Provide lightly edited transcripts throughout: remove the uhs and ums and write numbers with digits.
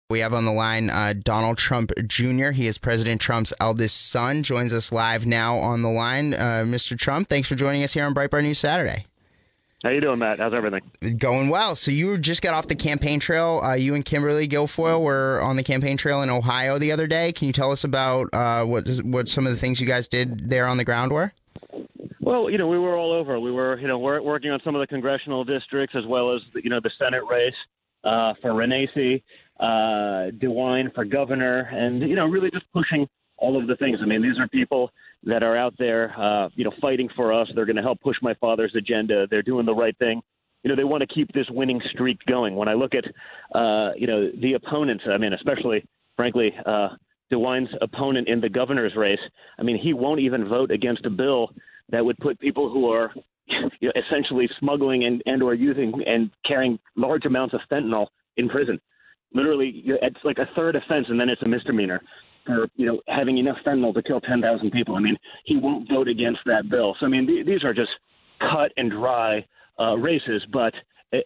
We have on the line Donald Trump Jr. He is President Trump's eldest son. Joins us live now on the line. Mr. Trump, thanks for joining us here on Breitbart News Saturday. How you doing, Matt? How's everything? Going well. So you just got off the campaign trail. You and Kimberly Guilfoyle were on the campaign trail in Ohio the other day. Can you tell us about what some of the things you guys did there on the ground were? Well, we were all over. We were, working on some of the congressional districts as well as, the Senate race for Renacci, DeWine for governor, and, really just pushing all of the things. I mean, these are people that are out there, fighting for us. They're going to help push my father's agenda. They're doing the right thing. They want to keep this winning streak going. When I look at, the opponents, I mean, especially, frankly, DeWine's opponent in the governor's race, I mean, he won't even vote against a bill that would put people who are essentially smuggling and or using and carrying large amounts of fentanyl in prison. Literally, it's like a third offense, and then it's a misdemeanor for having enough fentanyl to kill 10,000 people. I mean, he won't vote against that bill. So I mean, these are just cut and dry races. But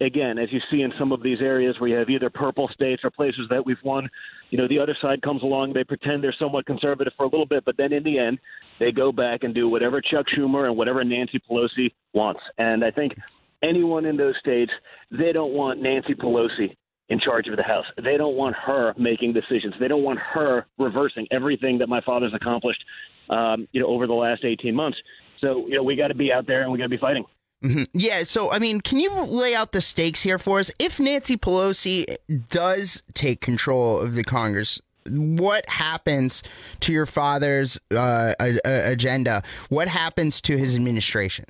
again, as you see in some of these areas where you have either purple states or places that we've won, the other side comes along, they pretend they're somewhat conservative for a little bit, but then in the end, they go back and do whatever Chuck Schumer and whatever Nancy Pelosi wants. And I think anyone in those states, they don't want Nancy Pelosi in charge of the House. They don't want her making decisions. They don't want her reversing everything that my father's accomplished, over the last 18 months. So, we got to be out there and we got to be fighting. Mm-hmm. Yeah, so, I mean, can you lay out the stakes here for us? If Nancy Pelosi does take control of the Congress, what happens to your father's agenda? What happens to his administration?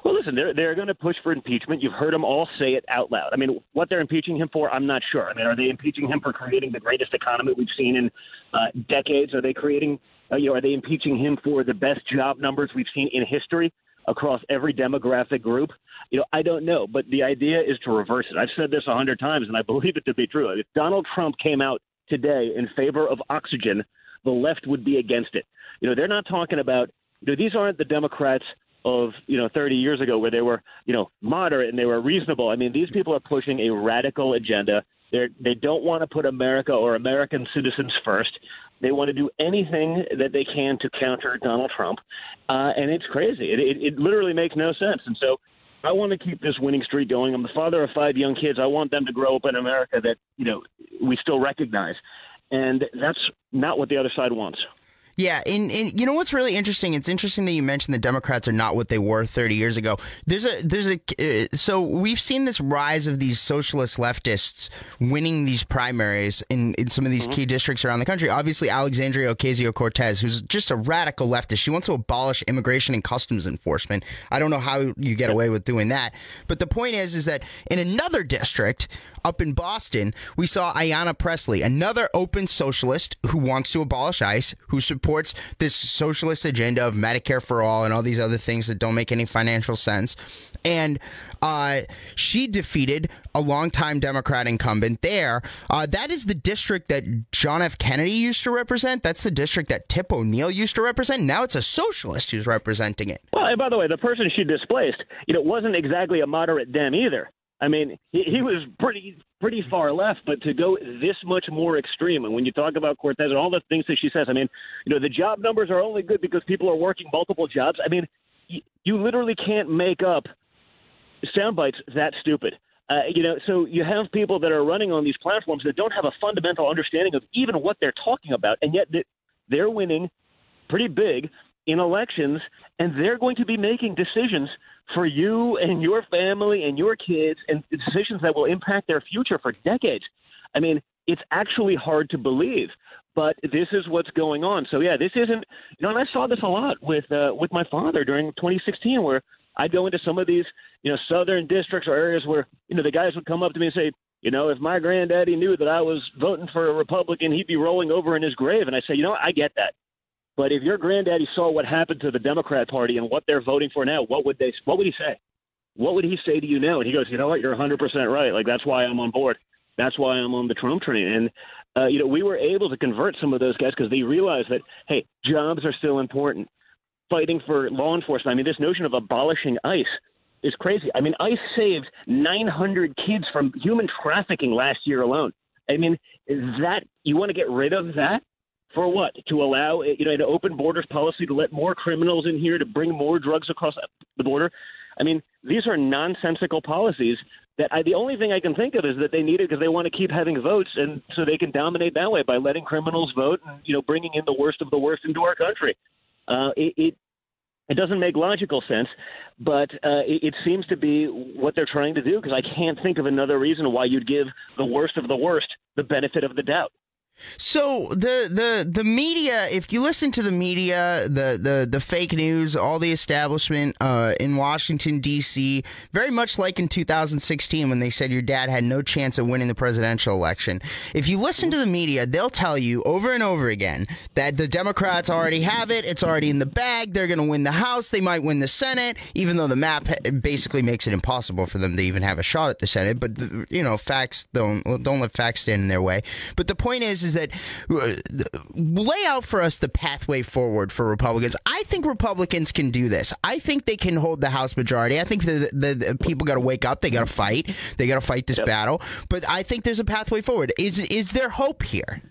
Well, listen, they're going to push for impeachment. You've heard them all say it out loud. I mean, what they're impeaching him for, I'm not sure. I mean, are they impeaching him for creating the greatest economy we've seen in decades? Are they are they impeaching him for the best job numbers we've seen in history across every demographic group? I don't know, but the idea is to reverse it. I've said this 100 times, and I believe it to be true. If Donald Trump came out today in favor of oxygen, the left would be against it. They're not talking about, these aren't the Democrats of, 30 years ago where they were, moderate and they were reasonable. I mean, these people are pushing a radical agenda. They don't want to put America or American citizens first. They want to do anything that they can to counter Donald Trump. And it's crazy. It literally makes no sense. And so I want to keep this winning streak going. I'm the father of 5 young kids. I want them to grow up in America that, we still recognize. And that's not what the other side wants. Yeah, and you know what's really interesting? It's interesting that you mentioned the Democrats are not what they were 30 years ago. So we've seen this rise of these socialist leftists winning these primaries in some of these key districts around the country. Obviously, Alexandria Ocasio-Cortez, who's just a radical leftist. She wants to abolish immigration and customs enforcement. I don't know how you get away with doing that. But the point is that in another district up in Boston, we saw Ayanna Pressley, another open socialist who wants to abolish ICE, who supports this socialist agenda of Medicare for all and all these other things that don't make any financial sense. And she defeated a longtime Democrat incumbent there. That is the district that John F. Kennedy used to represent. That's the district that Tip O'Neill used to represent. Now it's a socialist who's representing it. Well, and by the way, the person she displaced, wasn't exactly a moderate Dem either. I mean, he was pretty far left, but to go this much more extreme, and when you talk about Cortez and all the things that she says, I mean, the job numbers are only good because people are working multiple jobs. I mean, you literally can't make up sound bites that stupid. So you have people that are running on these platforms that don't have a fundamental understanding of even what they're talking about, and yet they're winning pretty big in elections, and they're going to be making decisions for you and your family and your kids, and decisions that will impact their future for decades. I mean, it's actually hard to believe, but this is what's going on. So yeah, this isn't, and I saw this a lot with my father during 2016, where I'd go into some of these, southern districts or areas where, the guys would come up to me and say, if my granddaddy knew that I was voting for a Republican, he'd be rolling over in his grave. And I say, I get that. But if your granddaddy saw what happened to the Democrat Party and what they're voting for now, what would he say? What would he say to you now? And he goes, you know what, you're 100% right. Like, that's why I'm on board. That's why I'm on the Trump train. And, we were able to convert some of those guys because they realized that, hey, jobs are still important. Fighting for law enforcement. I mean, this notion of abolishing ICE is crazy. I mean, ICE saved 900 kids from human trafficking last year alone. I mean, that you want to get rid of that for what? To allow an open borders policy to let more criminals in here, to bring more drugs across the border. I mean, these are nonsensical policies that the only thing I can think of is that they need it because they want to keep having votes, and so they can dominate that way by letting criminals vote and bringing in the worst of the worst into our country. It doesn't make logical sense, but it seems to be what they're trying to do, because I can't think of another reason why you'd give the worst of the worst the benefit of the doubt. So the media, if you listen to the media, the fake news, all the establishment in Washington, D.C., very much like in 2016 when they said your dad had no chance of winning the presidential election. If you listen to the media, they'll tell you over and over again that the Democrats already have it. It's already in the bag. They're going to win the House. They might win the Senate, even though the map basically makes it impossible for them to even have a shot at the Senate. But, facts don't let facts stand in their way. But the point is that lay out for us the pathway forward for Republicans. I think Republicans can do this. I think they can hold the House majority. I think the people got to wake up. They got to fight. They got to fight this battle. But I think there's a pathway forward. Is there hope here?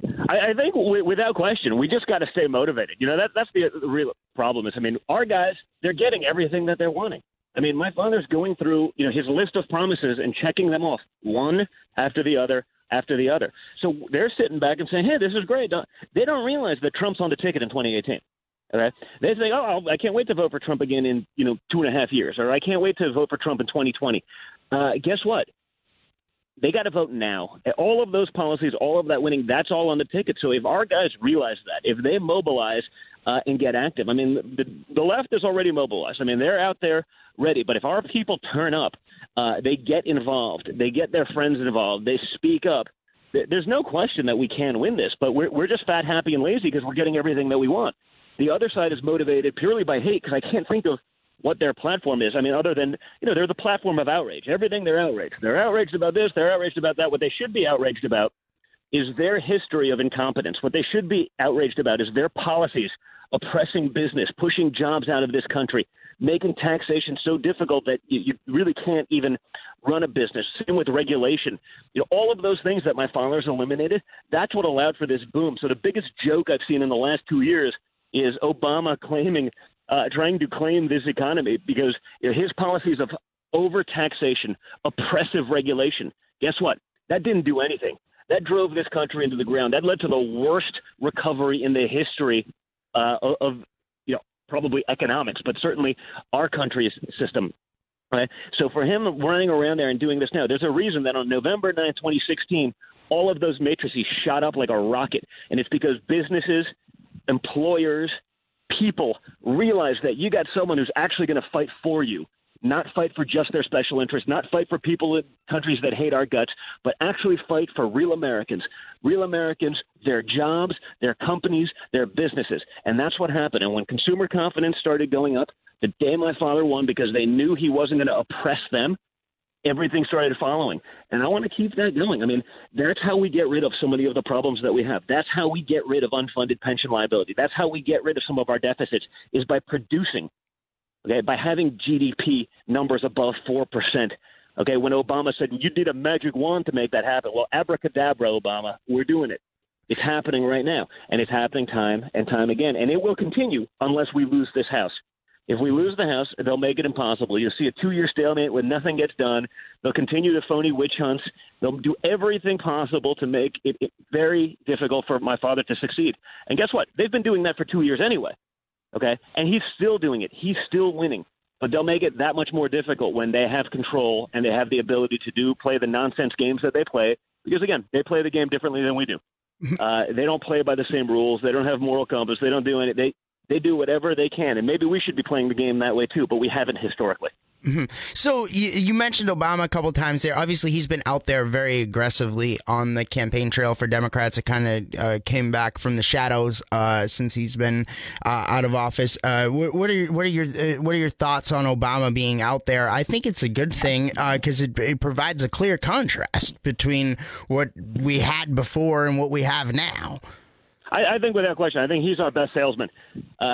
I think without question, we just got to stay motivated. That's the real problem is, our guys, they're getting everything that they're wanting. My father's going through, his list of promises and checking them off one after the other. So they're sitting back and saying, hey, this is great. They don't realize that Trump's on the ticket in 2018. Okay? They say, I can't wait to vote for Trump again in 2.5 years, or I can't wait to vote for Trump in 2020. Guess what? They got to vote now. All of those policies, all of that winning, that's all on the ticket. So if our guys realize that, if they mobilize and get active, the left is already mobilized. They're out there ready. But if our people turn up, they get involved, they get their friends involved, they speak up, there's no question that we can win this. But we're just fat, happy, and lazy because we're getting everything that we want. The other side is motivated purely by hate, because I can't think of what their platform is. Other than, they're the platform of outrage. Everything they're outraged. They're outraged about this. They're outraged about that. What they should be outraged about is their history of incompetence. What they should be outraged about is their policies oppressing business, pushing jobs out of this country, making taxation so difficult that you really can't even run a business. Same with regulation. All of those things that my father's eliminated, that's what allowed for this boom. So the biggest joke I've seen in the last 2 years is Obama trying to claim this economy because his policies of overtaxation, oppressive regulation, guess what? That didn't do anything. That drove this country into the ground. That led to the worst recovery in the history of probably economics, but certainly our country's system. Right? So for him running around there and doing this now, there's a reason that on November 9, 2016, all of those matrices shot up like a rocket. And it's because businesses, employers, people realize that you got someone who's actually going to fight for you, not fight for just their special interests, not fight for people in countries that hate our guts, but actually fight for real Americans, their jobs, their companies, their businesses. And that's what happened. And when consumer confidence started going up, the day my father won, because they knew he wasn't going to oppress them, everything started following. And I want to keep that going. That's how we get rid of so many of the problems that we have. That's how we get rid of unfunded pension liability. That's how we get rid of some of our deficits, is by producing. Okay, by having GDP numbers above 4%. Okay, when Obama said you need a magic wand to make that happen, well, abracadabra, Obama, we're doing it. It's happening right now, and it's happening time and time again, and it will continue unless we lose this House. If we lose the House, they'll make it impossible. You'll see a 2-year stalemate when nothing gets done. They'll continue the phony witch hunts. They'll do everything possible to make it very difficult for my father to succeed. And guess what? They've been doing that for 2 years anyway. Okay, and he's still doing it. He's still winning. But they'll make it that much more difficult when they have control and they have the ability to play the nonsense games that they play. Because, again, they play the game differently than we do. They don't play by the same rules. They don't have moral compass. They don't do anything. They do whatever they can. And maybe we should be playing the game that way, too, but we haven't historically. Mm-hmm. So you mentioned Obama a couple times there. Obviously, he's been out there very aggressively on the campaign trail for Democrats. It kind of came back from the shadows since he's been out of office. What are your thoughts on Obama being out there? I think it's a good thing because it provides a clear contrast between what we had before and what we have now. I think without question, I think he's our best salesman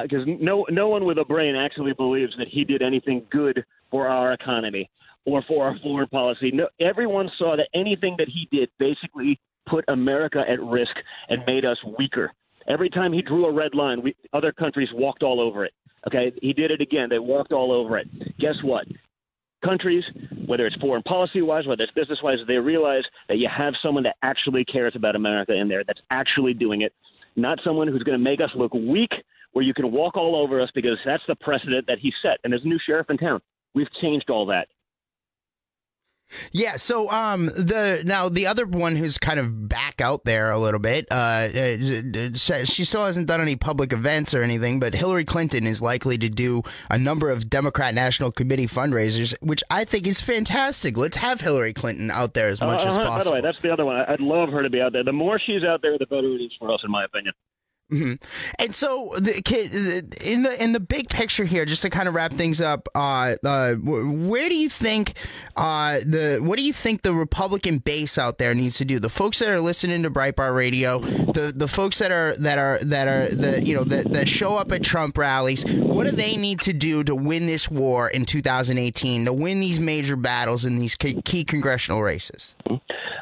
because no one with a brain actually believes that he did anything good for our economy or for our foreign policy. No, everyone saw that anything that he did basically put America at risk and made us weaker. Every time he drew a red line, other countries walked all over it. Okay, he did it again. They walked all over it. Guess what? Countries, whether it's foreign policy-wise, whether it's business-wise, they realize that you have someone that actually cares about America in there, that's actually doing it, not someone who's going to make us look weak, where you can walk all over us, because that's the precedent that he set. And there's a new sheriff in town. We've changed all that. Yeah, so the other one who's kind of back out there a little bit, she still hasn't done any public events or anything, but Hillary Clinton is likely to do a number of Democrat National Committee fundraisers, which I think is fantastic. Let's have Hillary Clinton out there as much as possible. By the way, that's the other one. I'd love her to be out there. The more she's out there, the better it is for us, in my opinion. Mm-hmm. And so, in the big picture here, just to kind of wrap things up, where do you think what do you think the Republican base out there needs to do? The folks that are listening to Breitbart Radio, the folks that show up at Trump rallies, what do they need to do to win this war in 2018? To win these major battles in these key congressional races?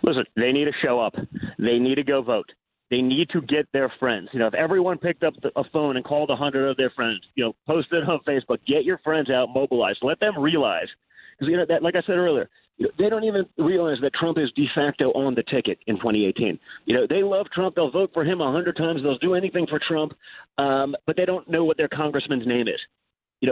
Listen, they need to show up. They need to go vote. They need to get their friends. If everyone picked up a phone and called 100 of their friends, posted it on Facebook, get your friends out, mobilize. Let them realize, because that, like I said earlier, they don't even realize that Trump is de facto on the ticket in 2018. They love Trump. They'll vote for him 100 times. They'll do anything for Trump, but they don't know what their congressman's name is.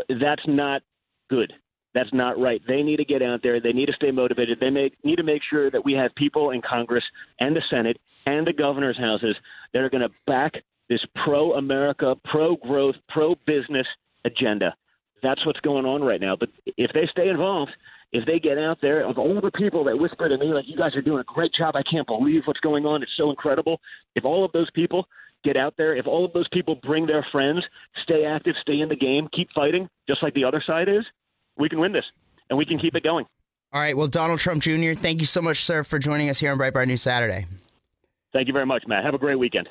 That's not good. That's not right. They need to get out there. They need to stay motivated. They need to make sure that we have people in Congress and the Senate and the governor's houses that are going to back this pro-America, pro-growth, pro-business agenda. That's what's going on right now. But if they stay involved, if they get out there, of all the people that whisper to me, like, you guys are doing a great job, I can't believe what's going on, it's so incredible. If all of those people get out there, if all of those people bring their friends, stay active, stay in the game, keep fighting, just like the other side is, we can win this, and we can keep it going. All right. Well, Donald Trump Jr., thank you so much, sir, for joining us here on Breitbart News Saturday. Thank you very much, Matt. Have a great weekend.